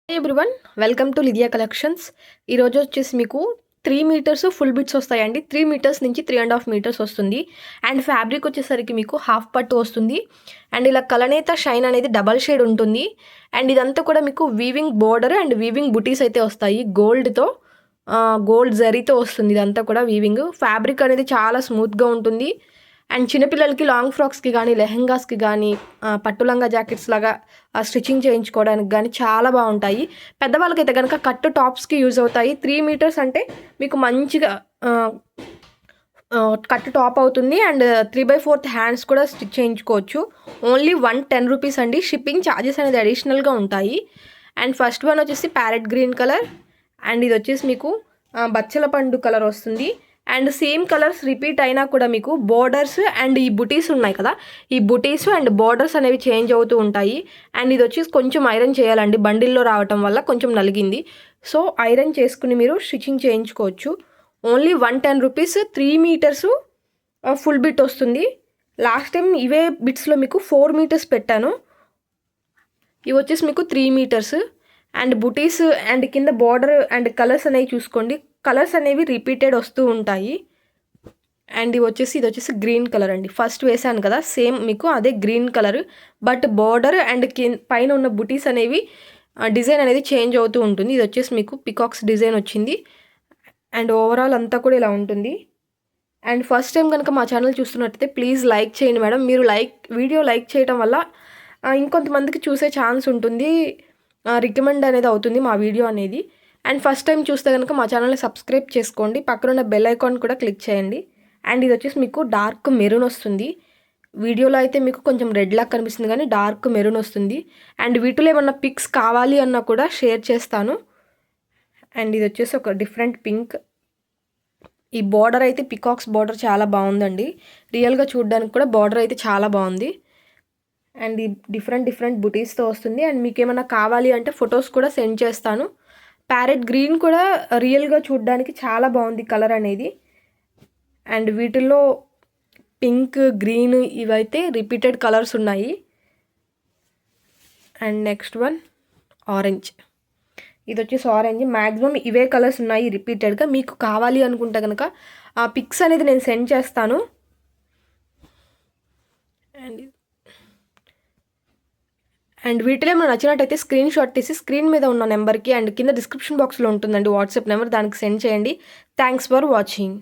Hey everyone, welcome to Lydia collections. ఈరోజు వచ్చేసి మీకు 3 మీటర్స్ ఫుల్ బిట్స్ వస్తాయండి. 3 మీటర్స్ నుంచి 3.5 మీటర్స్ వస్తుంది. అండ్ ఫ్యాబ్రిక్ వచ్చేసరికి మీకు హాఫ్ పట్టు వస్తుంది. అండ్ ఇలా కలనేత షైన్ అనేది డబల్ షేడ్ ఉంటుంది. అండ్ ఇదంతా కూడా మీకు వీవింగ్ బోర్డర్ అండ్ వీవింగ్ బుటీస్ అయితే వస్తాయి. గోల్డ్ జరీతో వస్తుంది. ఇదంతా కూడా వీవింగ్. ఫ్యాబ్రిక్ అనేది చాలా స్మూత్గా ఉంటుంది. అండ్ చిన్నపిల్లలకి లాంగ్ ఫ్రాక్స్కి కానీ లెహెంగాస్కి కానీ పట్టు లంగా జాకెట్స్ లాగా స్టిచ్చింగ్ చేయించుకోవడానికి కానీ చాలా బాగుంటాయి. పెద్దవాళ్ళకైతే కనుక కట్ టాప్స్కి యూజ్ అవుతాయి. 3 మీటర్స్ అంటే మీకు మంచిగా కట్ టాప్ అవుతుంది. అండ్ 3/4 హ్యాండ్స్ కూడా స్టిచ్ చేయించుకోవచ్చు. ఓన్లీ 110 రూపీస్ అండి. షిప్పింగ్ ఛార్జెస్ అనేది అడిషనల్గా ఉంటాయి. అండ్ ఫస్ట్ వన్ వచ్చేసి ప్యారెట్ గ్రీన్ కలర్. అండ్ ఇది వచ్చేసి మీకు బచ్చల పండు కలర్ వస్తుంది. అండ్ సేమ్ కలర్స్ రిపీట్ అయినా కూడా మీకు బోర్డర్స్ అండ్ ఈ బుటీస్ ఉన్నాయి కదా, ఈ బుటీస్ అండ్ బోర్డర్స్ అనేవి చేంజ్ అవుతూ ఉంటాయి. అండ్ ఇది వచ్చేసి కొంచెం ఐరన్ చేయాలండి, బండిల్లో రావటం వల్ల కొంచెం నలిగింది. సో ఐరన్ చేసుకుని మీరు స్టిచ్చింగ్ చేయించుకోవచ్చు. Only 110 rupees. 3 metres full bit వస్తుంది. లాస్ట్ టైం ఇవే బిట్స్లో మీకు 4 మీటర్స్ పెట్టాను. ఇవి వచ్చేసి మీకు 3 మీటర్స్. అండ్ బుటీస్ అండ్ కింద బార్డర్ అండ్ కలర్స్ అనేవి చూసుకోండి. కలర్స్ అనేవి రిపీటెడ్ వస్తూ ఉంటాయి. అండ్ ఇది వచ్చేసి గ్రీన్ కలర్ అండి. ఫస్ట్ వేసాను కదా సేమ్ మీకు అదే green colour, but border and పైన ఉన్న బుటీస్ అనేవి డిజైన్ అనేది చేంజ్ అవుతూ ఉంటుంది. ఇది వచ్చేసి మీకు పికాక్స్ డిజైన్ వచ్చింది. అండ్ ఓవరాల్ అంతా కూడా ఇలా ఉంటుంది. అండ్ ఫస్ట్ టైం కనుక మా ఛానల్ చూస్తున్నట్టయితే ప్లీజ్ లైక్ చేయండి మేడం. మీరు వీడియో లైక్ చేయడం వల్ల ఇంకొంతమందికి చూసే ఛాన్స్ ఉంటుంది, రికమెండ్ అనేది అవుతుంది మా వీడియో అనేది. అండ్ ఫస్ట్ టైం చూస్తే కనుక మా ఛానల్ని సబ్స్క్రైబ్ చేసుకోండి, పక్కన ఉన్న బెల్ ఐకాన్ కూడా క్లిక్ చేయండి. అండ్ ఇది వచ్చేసి మీకు డార్క్ మెరూన్ వస్తుంది. వీడియోలో అయితే మీకు కొంచెం రెడ్ లాగా కనిపిస్తుంది కానీ డార్క్ మెరూన్ వస్తుంది. అండ్ వీటిలో ఏమన్నా పిక్స్ కావాలి అన్నా కూడా షేర్ చేస్తాను. అండ్ ఇది వచ్చేసి ఒక డిఫరెంట్ పింక్. ఈ బార్డర్ అయితే పికాక్స్ బార్డర్ చాలా బాగుందండి. రియల్గా చూడడానికి కూడా బార్డర్ అయితే చాలా బాగుంది. అండ్ ఈ డిఫరెంట్ బుటీస్తో వస్తుంది. అండ్ మీకు ఏమైనా కావాలి అంటే ఫొటోస్ కూడా సెండ్ చేస్తాను. ప్యారెట్ గ్రీన్ కూడా రియల్గా చూడడానికి చాలా బాగుంది కలర్ అనేది. అండ్ వీటిల్లో పింక్, గ్రీన్ ఇవైతే రిపీటెడ్ కలర్స్ ఉన్నాయి. And next one orange. ఇది వచ్చేసి ఆరెంజ్. మ్యాక్సిమం ఇవే కలర్స్ ఉన్నాయి రిపీటెడ్గా. మీకు కావాలి అనుకుంటే కనుక ఆ పిక్స్ అనేది నేను సెండ్ చేస్తాను. అండ్ వీటిలో ఏమైనా నచ్చినట్టయితే స్క్రీన్ షాట్ తీసి స్క్రీన్ మీద ఉన్న నెంబర్కి అండ్ కింద డిస్క్రిప్షన్ బాక్స్లో ఉంటుందండి వాట్సాప్ నెంబర్, దానికి సెండ్ చేయండి. Thanks for watching.